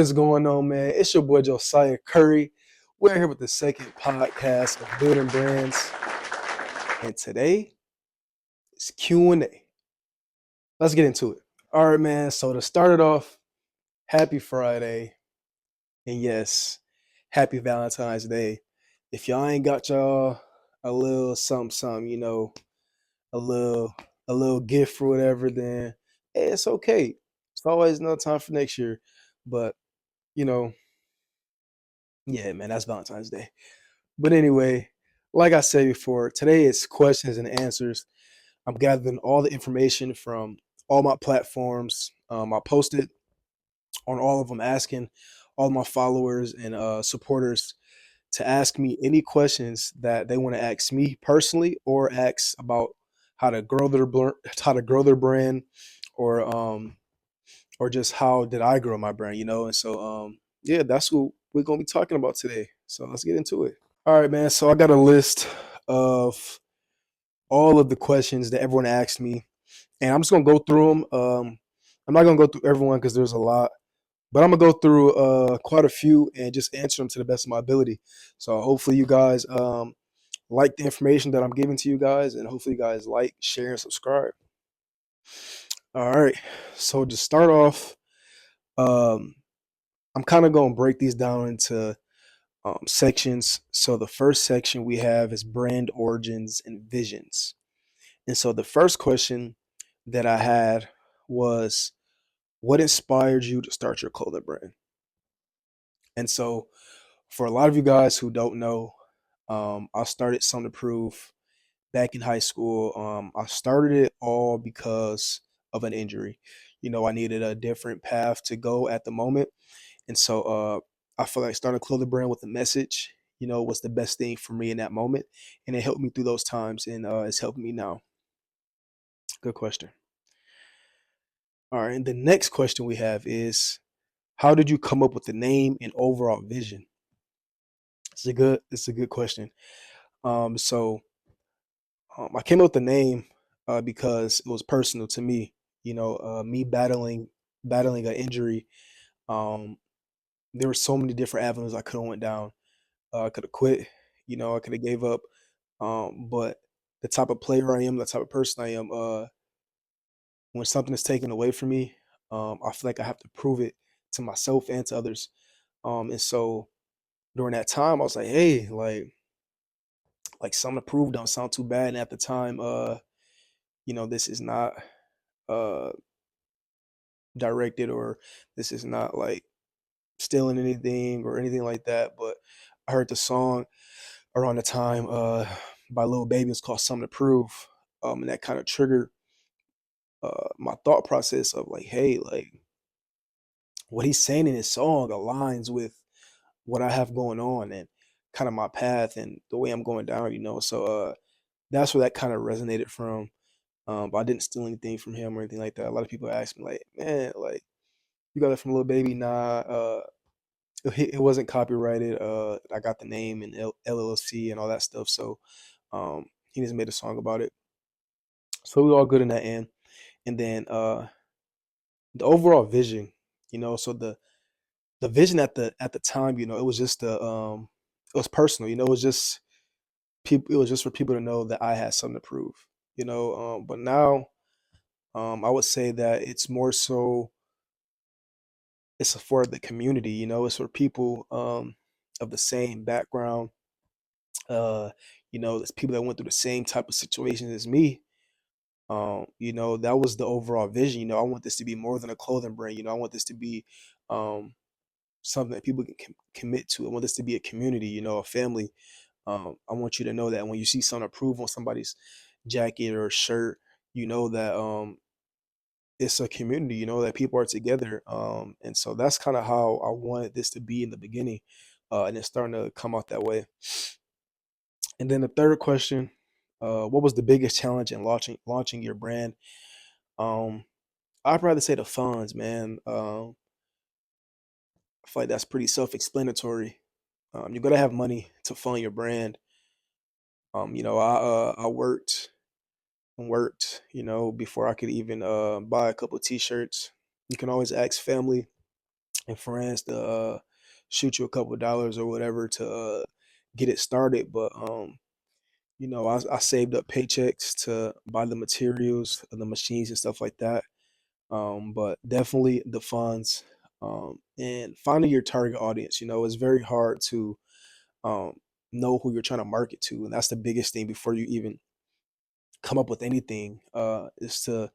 is going on, man? It's your boy Josiah Curry. We're here with the second podcast of Building Brands, and today is Q&A. Let's get into it. All right, man. So to start it off, happy Friday, and yes, happy Valentine's Day. If y'all ain't got y'all a little something, something, a little a little gift or whatever, then hey, it's okay. It's always another time for next year. But you know, yeah, man, that's Valentine's Day. But anyway, like I said before, today is questions and answers. I'm gathering all the information from all my platforms. I posted on all of them, asking all my followers and supporters to ask me any questions that they want to ask me personally, or ask about how to grow their brand, or or just how did I grow my brand, And so yeah, that's what we're gonna be talking about today. So let's get into it. All right, man. So I got a list of all of the questions that everyone asked me, and I'm just gonna go through them. I'm not gonna go through everyone because there's a lot, but I'm gonna go through quite a few and just answer them to the best of my ability. So hopefully you guys like the information that I'm giving to you guys, and hopefully you guys like, share, and subscribe. All right. So to start off, um, I'm kind of gonna break these down into sections. So the first section we have is brand origins and visions. And so the first question that I had was, what inspired you to start your clothing brand? And so for a lot of you guys who don't know, I started Something to Prove back in high school. I started it all because of an injury. I needed a different path to go at the moment. And so I feel like starting a clothing brand with a message, was the best thing for me in that moment. And it helped me through those times, and it's helping me now. Good question. All right. And the next question we have is, how did you come up with the name and overall vision? It's a good question. So I came up with the name because it was personal to me. Me battling an injury. Um, there were so many different avenues I could have went down. I could have quit. I could have gave up. But the type of player I am, the type of person I am, when something is taken away from me, I feel like I have to prove it to myself and to others. And so during that time, I was like, hey, like something to prove don't sound too bad. And at the time, this is not uh directed, or this is not like stealing anything or anything like that. But I heard the song around the time by Lil Baby. It's called Something to Prove. And that kind of triggered my thought process of like, hey, like what he's saying in his song aligns with what I have going on, and kind of my path and the way I'm going down. So that's where that kind of resonated from. But I didn't steal anything from him or anything like that. A lot of people ask me like, man, like you got it from Lil Baby? Nah, it wasn't copyrighted. I got the name and LLC and all that stuff. So he just made a song about it. So we all good in that end. And then the overall vision, so the vision at the time, it was just it was personal. It was just people. It was just for people to know that I had something to prove. But now, I would say that it's more so it's for the community. It's for people of the same background. There's people that went through the same type of situations as me. That was the overall vision. I want this to be more than a clothing brand. I want this to be um something that people can commit to. I want this to be a community, a family. I want you to know that when you see something approved on somebody's jacket or shirt, that it's a community, that people are together. And so that's kind of how I wanted this to be in the beginning. And it's starting to come out that way. And then the third question, what was the biggest challenge in launching your brand? Um, I'd rather say the funds, man. I feel like that's pretty self-explanatory. You gotta have money to fund your brand. I worked and worked, before I could even buy a couple t-shirts. You can always ask family and friends to shoot you a couple of dollars or whatever to get it started. But I saved up paychecks to buy the materials and the machines and stuff like that. But definitely the funds, and finding your target audience. It's very hard to um, know who you're trying to market to, and that's the biggest thing before you even come up with anything. Is to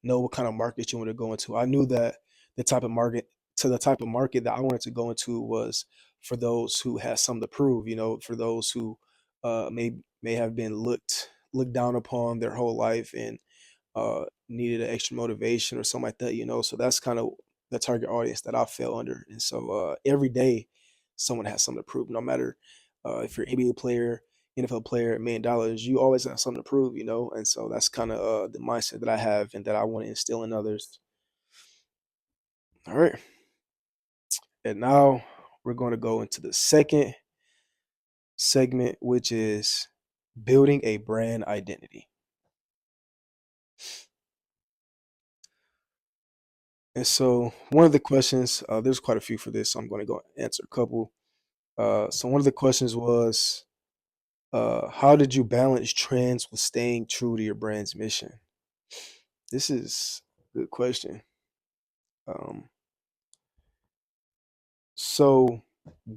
know what kind of market you want to go into. I knew that the type of market the type of market that I wanted to go into was for those who had something to prove. For those who may have been looked down upon their whole life and needed an extra motivation or something like that. So that's kind of the target audience that I fell under. And so every day, someone has something to prove. No matter if you're an NBA player, NFL player, $1 million, you always have something to prove. And so that's kind of the mindset that I have and that I want to instill in others. All right. And now we're going to go into the second segment, which is building a brand identity. And so one of the questions, there's quite a few for this, so I'm going to go answer a couple. So one of the questions was, how did you balance trends with staying true to your brand's mission? This is a good question. Um, so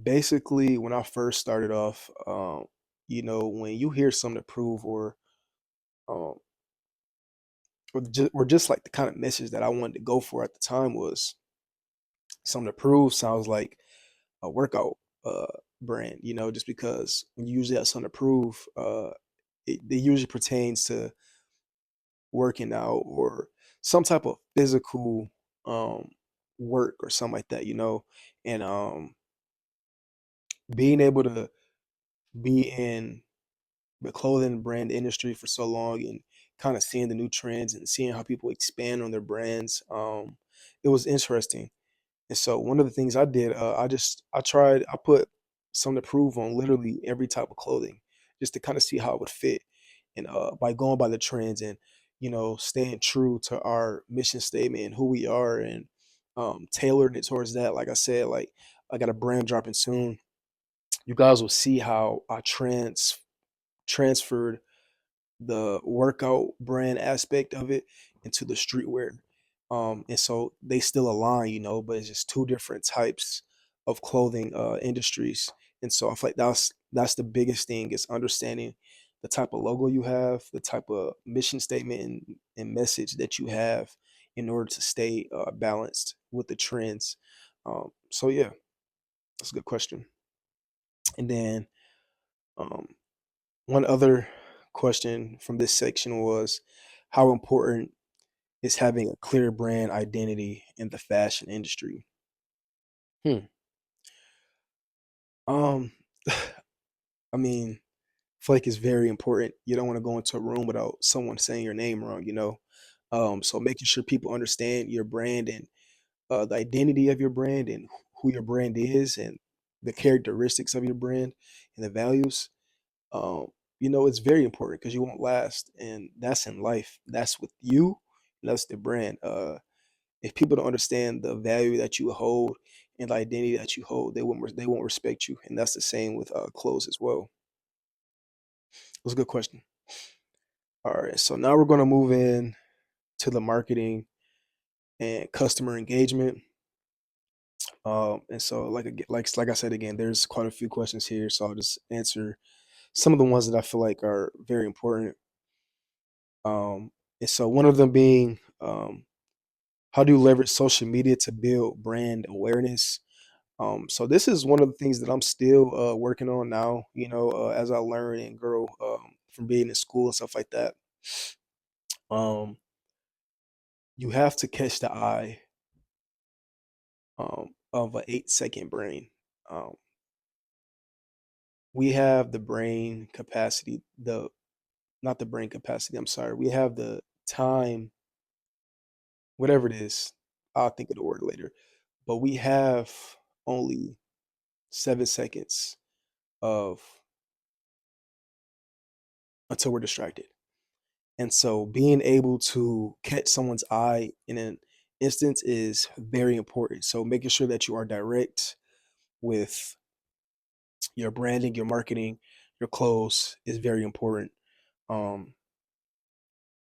basically, when I first started off, when you hear something to prove um, or just like the kind of message that I wanted to go for at the time was something to prove sounds like a workout uh, brand, just because when you usually have something to prove, it usually pertains to working out or some type of physical um work or something like that. And being able to be in the clothing brand industry for so long and kind of seeing the new trends and seeing how people expand on their brands, it was interesting. And so one of the things I did, I put something to prove on literally every type of clothing just to kind of see how it would fit. And by going by the trends and, staying true to our mission statement and who we are and tailoring it towards that. Like I said, like I got a brand dropping soon. You guys will see how I transferred the workout brand aspect of it into the streetwear. And so they still align, but it's just two different types of clothing industries. And so I feel like that's the biggest thing is understanding the type of logo you have, the type of mission statement and message that you have in order to stay balanced with the trends. So yeah, that's a good question. And then um, one other question from this section was how important is having a clear brand identity in the fashion industry? Hmm. Um, I mean, I feel like it's very important. You don't want to go into a room without someone saying your name wrong. So making sure people understand your brand and the identity of your brand and who your brand is and the characteristics of your brand and the values. um, it's very important because you won't last, and that's in life. That's with you. That's the brand. If people don't understand the value that you hold and the identity that you hold, they won't respect you, and that's the same with clothes as well. It was a good question. All right, so now we're going to move in to the marketing and customer engagement. And so like I said again, there's quite a few questions here, so I'll just answer some of the ones that I feel like are very important. And so one of them being, how do you leverage social media to build brand awareness? So this is one of the things that I'm still working on now, as I learn and grow from being in school and stuff like that. Um, you have to catch the eye of an 8-second brain. Um, we have the brain capacity, the not the brain capacity, I'm sorry. We have the time, whatever it is. I'll think of the word later. But we have only 7 seconds of until we're distracted. And so being able to catch someone's eye in instance is very important. So making sure that you are direct with your branding, your marketing, your clothes is very important. Um,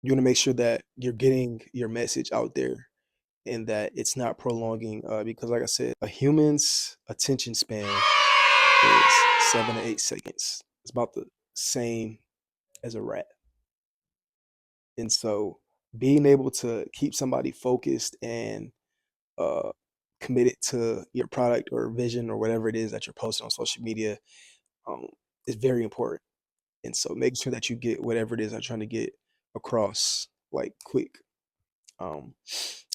you want to make sure that you're getting your message out there and that it's not prolonging. Because, like I said, a human's attention span is 7 to 8 seconds. It's about the same as a rat. And so, being able to keep somebody focused and uh, committed to your product or vision or whatever it is that you're posting on social media um, is very important. And so making sure that you get whatever it is I'm trying to get across like quick. Um,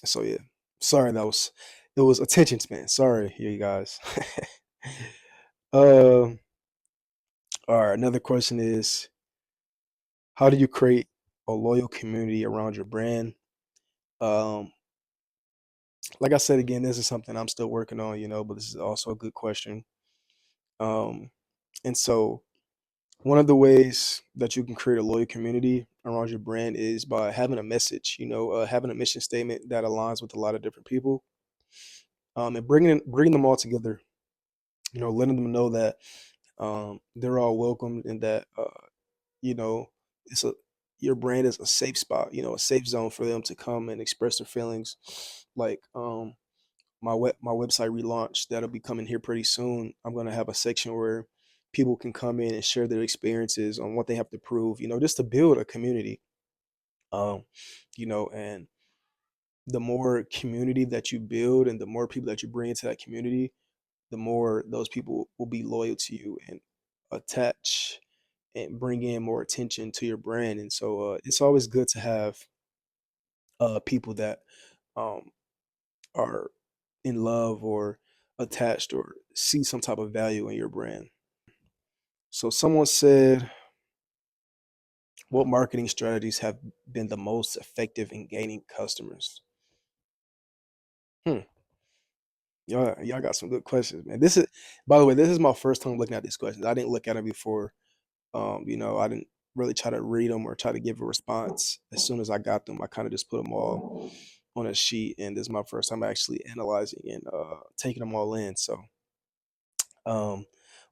so yeah, sorry that was it was attention span. Sorry, you guys. um, all right. Another question is, how do you create a loyal community around your brand? Um, like I said again, this is something I'm still working on, but this is also a good question. Um, and so one of the ways that you can create a loyal community around your brand is by having a message, having a mission statement that aligns with a lot of different people, and bringing them all together. Letting them know that they're all welcome and that you know it's a your brand is a safe spot, a safe zone for them to come and express their feelings. Like my website relaunch that'll be coming here pretty soon. I'm gonna have a section where people can come in and share their experiences on what they have to prove, just to build a community. Um, and the more community that you build and the more people that you bring into that community, the more those people will be loyal to you and attach and bring in more attention to your brand. And so it's always good to have people that um, are in love or attached or see some type of value in your brand. So someone said, what marketing strategies have been the most effective in gaining customers? Hmm. Y'all got some good questions, man. By the way, this is my first time looking at these questions. I didn't look at them before. I didn't really try to read them or try to give a response. As soon as I got them, I kind of just put them all on a sheet, and this is my first time actually analyzing and taking them all in. So, um,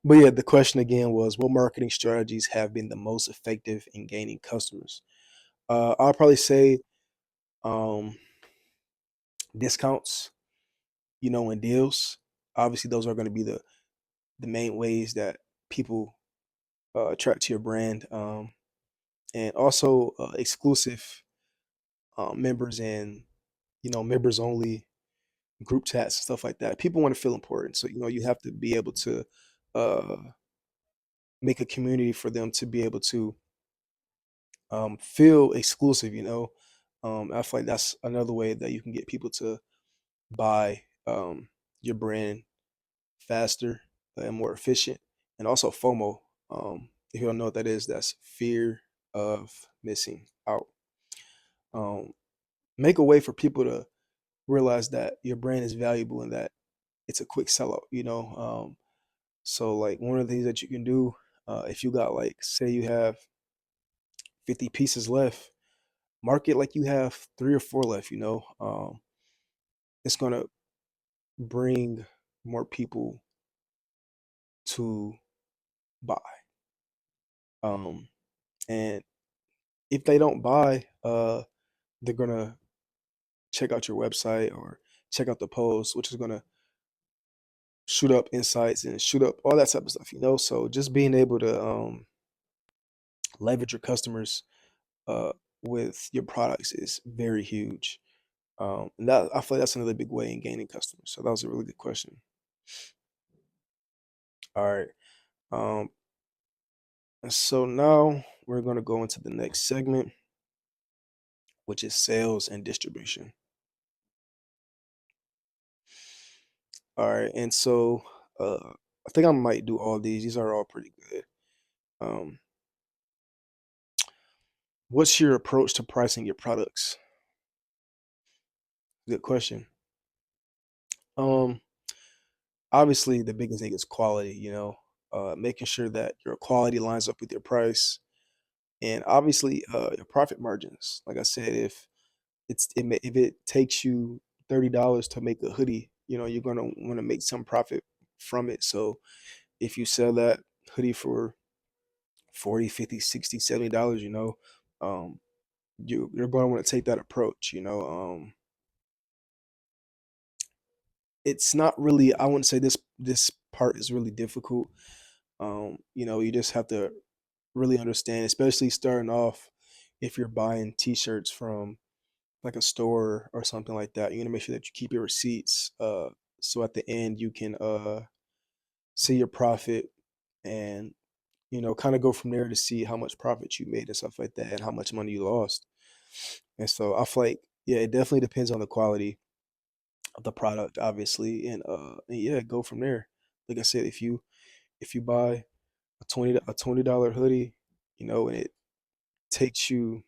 but yeah, the question again was, what marketing strategies have been the most effective in gaining customers? I'll probably say um, discounts, and deals. Obviously, those are going to be the main ways that people attract to your brand, and also exclusive members and members only group chats and stuff like that. People want to feel important, so you have to be able to uh, make a community for them to be able to feel exclusive. I feel like that's another way that you can get people to buy your brand faster and more efficient, and also FOMO. If you don't know what that is, that's fear of missing out. Um, make a way for people to realize that your brand is valuable and that it's a quick sellout. So like one of the things that you can do, if you got like say you have 50 pieces left, market like you have 3 or 4 left. It's gonna bring more people to buy. Um, and if they don't buy, they're gonna check out your website or check out the post, which is gonna shoot up insights and shoot up all that type of stuff. So just being able to leverage your customers uh, with your products is very huge. And that I feel like that's another big way in gaining customers. So that was a really good question. All right. Um, and so now we're going to go into the next segment, which is sales and distribution. All right. And so I think I might do all these. These are all pretty good. Um, what's your approach to pricing your products? Good question. Um, obviously, the biggest thing is quality. Making sure that your quality lines up with your price, and obviously your profit margins. Like I said, if it takes you $30 to make a hoodie, you're gonna want to make some profit from it. So if you sell that hoodie for 40, 50, 60, $70, um, you're going to want to take that approach. It's not really, I wouldn't say this part is really difficult. You just have to really understand, especially starting off, if you're buying t-shirts from like a store or something like that, you want to make sure that you keep your receipts, so at the end you can see your profit, and kind of go from there to see how much profit you made and stuff like that, and how much money you lost. And so I feel like, yeah, it definitely depends on the quality of the product, obviously, and yeah, go from there. Like I said, if you buy a $20 hoodie, and it takes you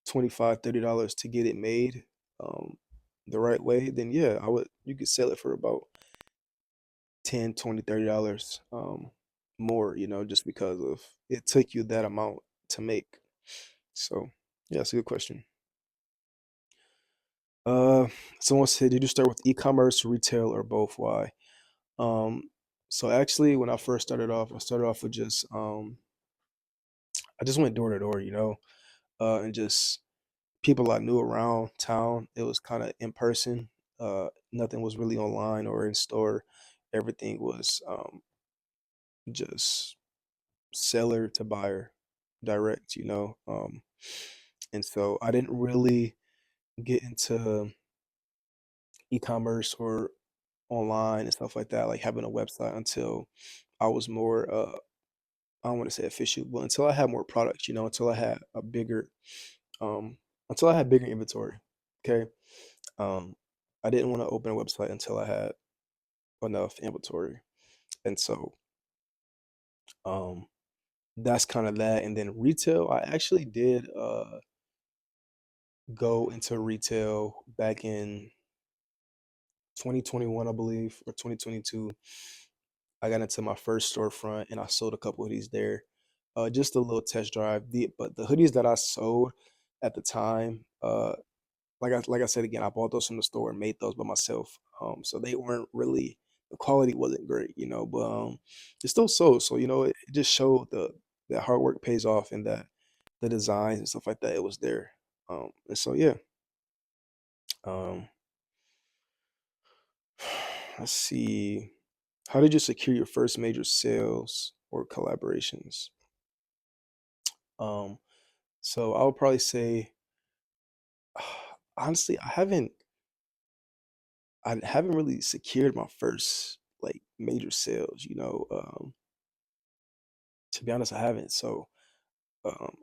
25, $30 to get it made, um, the right way, then yeah, you could sell it for about 10, 20, $30 more, just because of it took you that amount to make. So yeah, that's a good question. Uh, Someone said, did you start with e-commerce, retail, or both? Why? Um, so actually, when I first started off, I started off with I just went door to door, and just people I knew around town. It was kind of in person. Nothing was really online or in store. Everything was just seller to buyer, direct. And so I didn't really get into e-commerce or online and stuff like that, like having a website, until I was more I don't want to say official, but until I had more products, until I had a bigger um until I had bigger inventory. Okay. Um I didn't want to open a website until I had enough inventory. And so um that's kind of that. And then retail, I actually did go into retail back in 2021, I believe, or 2022. I got into my first storefront and I sold a couple hoodies there. Just a little test drive. But the hoodies that I sold at the time, like I said again, I bought those from the store and made those by myself. So they weren't really, the quality wasn't great, but it still sold. So it just showed the that hard work pays off, and that the designs and stuff like that, it was there. And so yeah. Um, let's see. How did you secure your first major sales or collaborations? Um, so I would probably say, honestly, I haven't really secured my first like major sales. To be honest, I haven't. So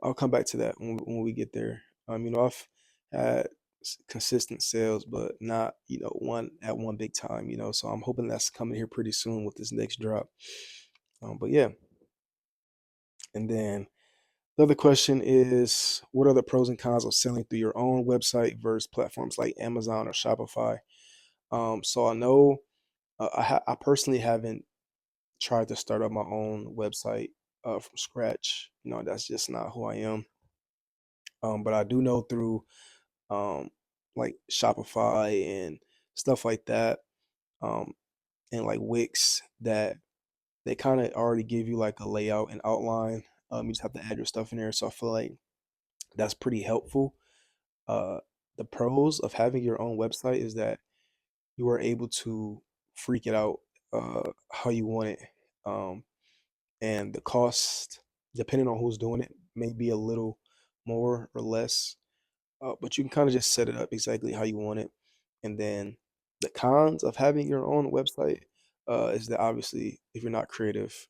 I'll come back to that when we get there. I've had consistent sales, but not one at one big time. So I'm hoping that's coming here pretty soon with this next drop. But yeah, and then the other question is, what are the pros and cons of selling through your own website versus platforms like Amazon or Shopify? So I know, I personally haven't tried to start up my own website from scratch. That's just not who I am. But I do know through um, like Shopify and stuff like that, um, and like Wix, that they kind of already give you like a layout and outline. You just have to add your stuff in there. So I feel like that's pretty helpful. Uh, the pros of having your own website is that you are able to freak it out how you want it. Um, and the cost, depending on who's doing it, may be a little more or less, but you can kind of just set it up exactly how you want it. And then the cons of having your own website is that obviously, if you're not creative,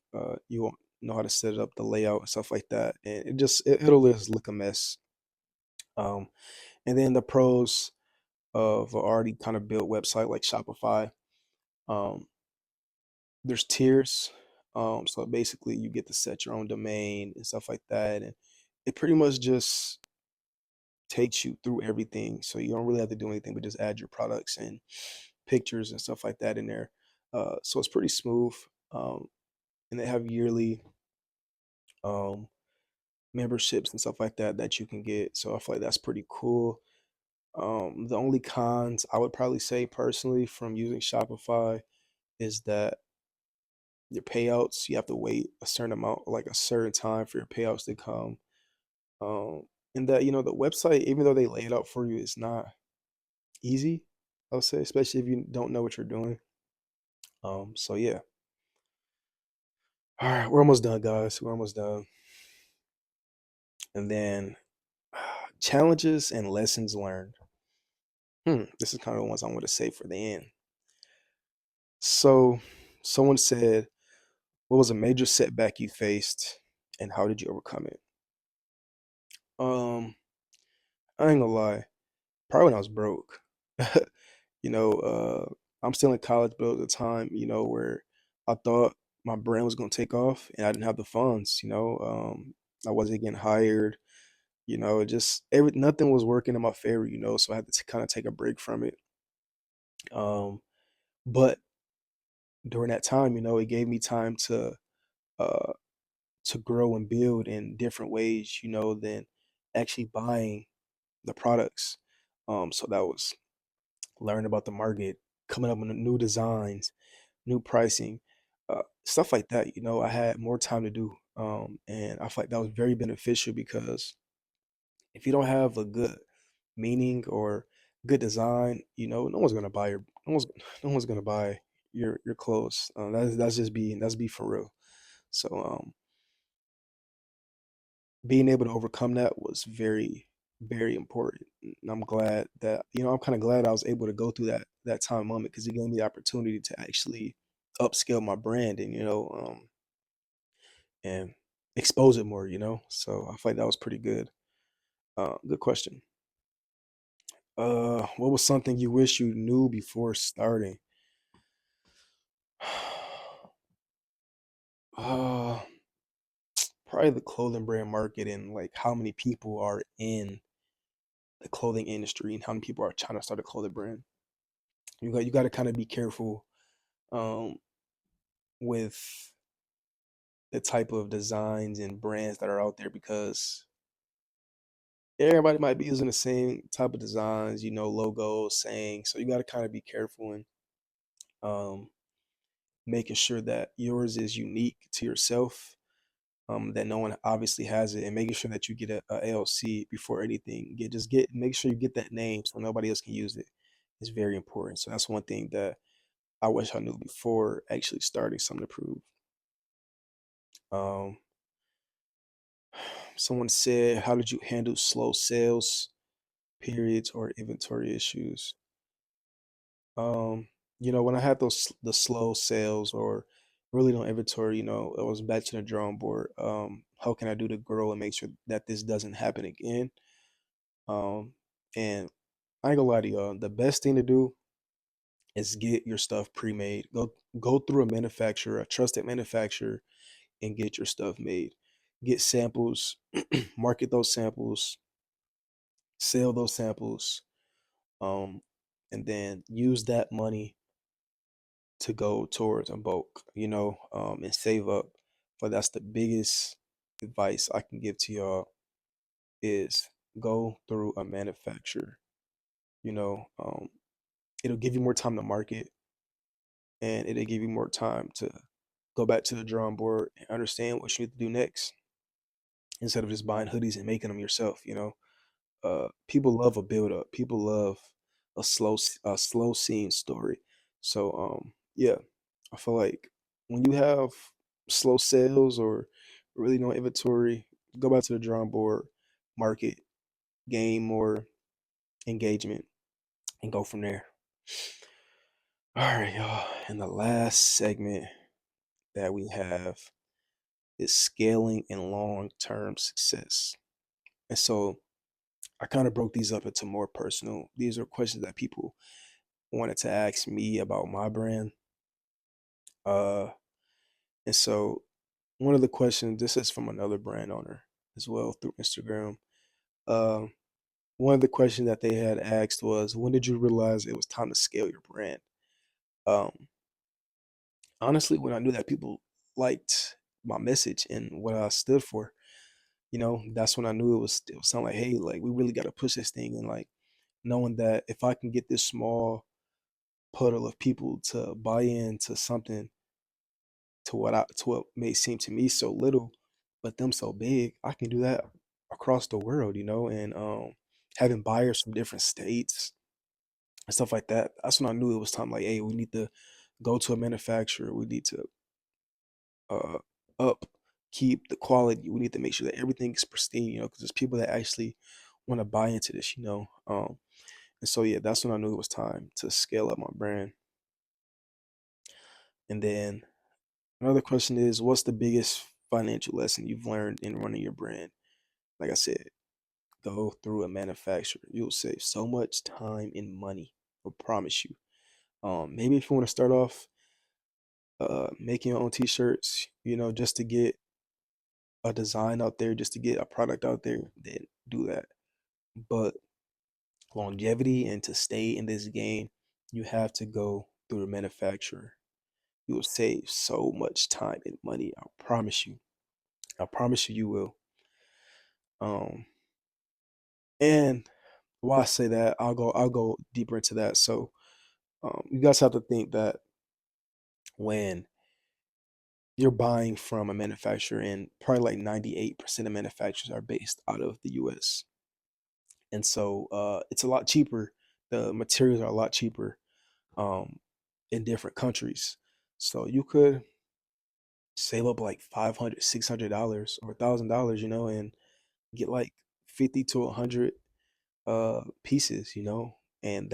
you won't know how to set it up, the layout and stuff like that, and it'll just look a mess. Um, and then the pros of an already kind of built website like Shopify, um, there's tiers. So basically, you get to set your own domain and stuff like that, and it pretty much just takes you through everything. So you don't really have to do anything but just add your products and pictures and stuff like that in there. So it's pretty smooth. Um, and they have yearly um, memberships and stuff like that that you can get. So I feel like that's pretty cool. The only cons I would probably say personally from using Shopify is that your payouts, you have to wait a certain amount, like a certain time for your payouts to come. Um, and that, the website, even though they lay it out for you, is not easy, I'll say, especially if you don't know what you're doing. So yeah. All right, we're almost done, guys. We're almost done. And then challenges and lessons learned. This is kind of the ones I want to say for the end. So, someone said, "What was a major setback you faced, and how did you overcome it?" Um, I ain't gonna lie. Probably when I was broke. you know, I'm still in college, but at the time, where I thought my brand was gonna take off, and I didn't have the funds. I wasn't getting hired. Just nothing was working in my favor. So I had to kind of take a break from it. Um, but during that time, it gave me time uh to grow and build in different ways, than actually buying the products. So that was learning about the market, coming up with new designs, new pricing, stuff like that. I had more time to do, and I feel like that was very beneficial because if you don't have a good meaning or good design, no one's gonna buy no one's gonna buy your clothes. That's be for real. So being able to overcome that was very, very important. And I'm glad that, I'm kind of glad I was able to go through that time moment because it gave me the opportunity to actually upscale my brand and expose it more, So I feel like that was pretty good. Good question. What was something you wish you knew before starting? Uh, Probably the clothing brand market and like how many people are in the clothing industry and how many people are trying to start a clothing brand. You got to kind of be careful um, with the type of designs and brands that are out there because everybody might be using the same type of designs, logos, saying. So you got to kind of be careful and um, making sure that yours is unique to yourself, that no one obviously has it, and making sure that you get a LLC before anything. Make sure you get that name so nobody else can use it. It's very important. So that's one thing that I wish I knew before actually starting something to prove. Um, Someone said, "How did you handle slow sales periods or inventory issues?" Um, when I had the slow sales or really no inventory, I was back to the drawing board. How can I do to grow and make sure that this doesn't happen again? Um, and I ain't gonna lie to y'all, the best thing to do is get your stuff pre-made. Go through a manufacturer, a trusted manufacturer, and get your stuff made. Get samples, market those samples, sell those samples, um, and then use that money to go towards a bulk, and save up. But that's the biggest advice I can give to y'all is go through a manufacturer. You know, um, it'll give you more time to market, and it'll give you more time to go back to the drawing board and understand what you need to do next instead of just buying hoodies and making them yourself. People love a build up. People love a slow scene story. So yeah, I feel like when you have slow sales or really no inventory, go back to the drawing board, market, gain more engagement, and go from there. All right, y'all. And the last segment that we have is scaling and long term success. And so I kind of broke these up into more personal. These are questions that people wanted to ask me about my brand. Uh, and so one of the questions, this is from another brand owner as well through Instagram. Um, One of the questions that they had asked was, when did you realize it was time to scale your brand? Um, Honestly, when I knew that people liked my message and what I stood for, that's when I knew it was something like, hey, like we really got to push this thing and like knowing that if I can get this small puddle of people to buy into something to what may seem to me so little, but them so big, I can do that across the world, and having buyers from different states and stuff like that. That's when I knew it was time. Like, hey, we need to go to a manufacturer. We need to uh upkeep the quality. We need to make sure that everything is pristine, because there's people that actually want to buy into this, and so yeah, that's when I knew it was time to scale up my brand. And then another question is, what's the biggest financial lesson you've learned in running your brand? Like I said, go through a manufacturer. You'll save so much time and money. I promise you. Maybe if you want to start off making your own t-shirts, just to get a design out there, just to get a product out there, then do that. But longevity and to stay in this game, you have to go through a manufacturer. You will save so much time and money. I promise you. I promise you, you will. Um, and why I say that, I'll go deeper into that. So, you guys have to think that when you're buying from a manufacturer, and probably like 98% of manufacturers are based out of the US. And so it's a lot cheaper. The materials are a lot cheaper um, in different countries. So you could save up like 500, $600 or $1,000, and get like 50 to 100 pieces, and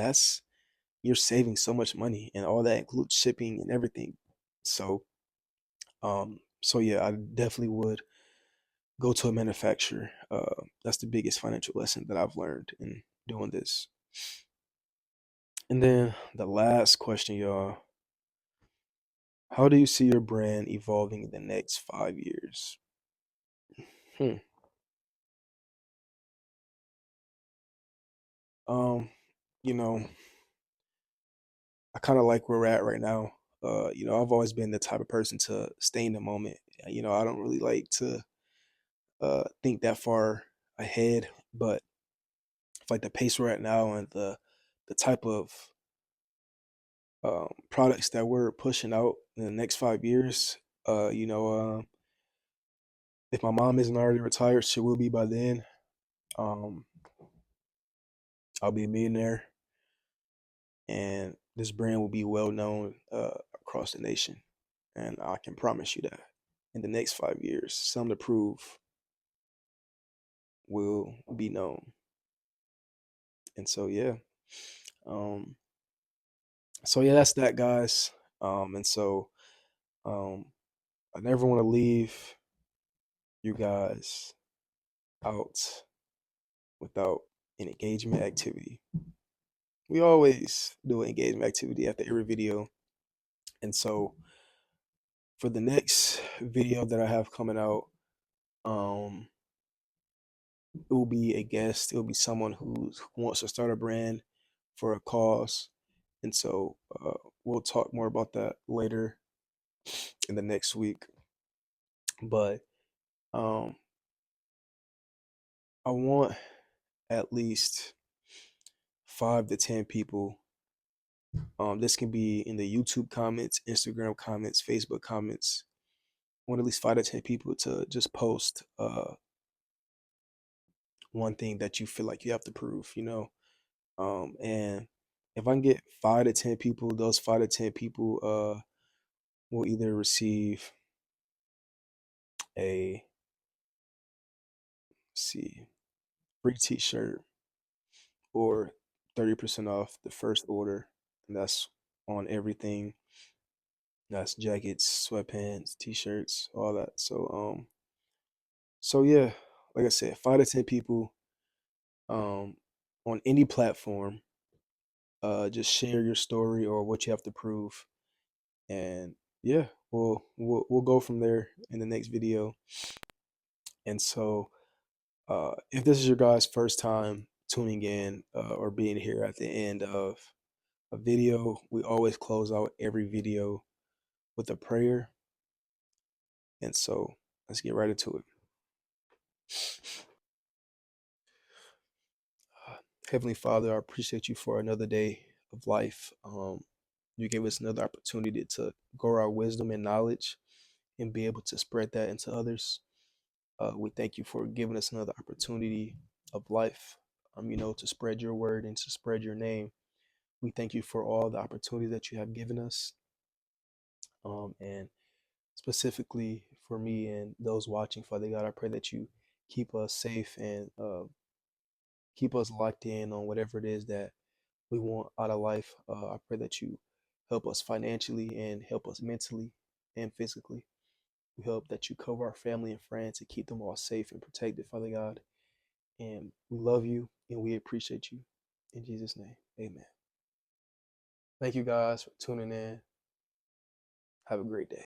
you're saving so much money, and all that includes shipping and everything. So, so yeah, I definitely would go to a manufacturer. That's the biggest financial lesson that I've learned in doing this. And then the last question, y'all. How do you see your brand evolving in the next 5 years? Hmm. Um, you know, I kind of like where we're at right now. I've always been the type of person to stay in the moment. I don't really like to think that far ahead, but like the pace we're at now and the type of products that we're pushing out in the next 5 years, if my mom isn't already retired, she will be by then. Um, I'll be a millionaire, and this brand will be well known across the nation. And I can promise you that in the next 5 years, Some to Prove will be known. And so yeah, um, that's that, guys. And so um, I never want to leave you guys out without an engagement activity. We always do an engagement activity after every video. And so for the next video that I have coming out, um, it will be a guest. It will be someone who wants to start a brand for a cause. And so we'll talk more about that later in the next week. But um, I want at least 5 to 10 people. This can be in the YouTube comments, Instagram comments, Facebook comments. I want at least 5 to 10 people to just post one thing that you feel like you have to prove. And if I can get 5 to 10 people, those 5 to 10 people will either receive a, see, free t-shirt or 30% off the first order. And that's on everything. That's jackets, sweatpants, t-shirts, all that. So yeah, like I said, 5 to 10 people um on any platform. Just share your story or what you have to prove. And yeah, we'll go from there in the next video. And so if this is your guys' first time tuning in or being here at the end of a video, we always close out every video with a prayer. And so let's get right into it. Heavenly Father, I appreciate you for another day of life. You gave us another opportunity to grow our wisdom and knowledge and be able to spread that into others. We thank you for giving us another opportunity of life, to spread your word and to spread your name. We thank you for all the opportunity that you have given us, and specifically for me and those watching, Father God, I pray that you keep us safe and keep us locked in on whatever it is that we want out of life. I pray that you help us financially and help us mentally and physically. We hope that you cover our family and friends and keep them all safe and protected, Father God. And we love you and we appreciate you. In Jesus' name, amen. Thank you guys for tuning in. Have a great day.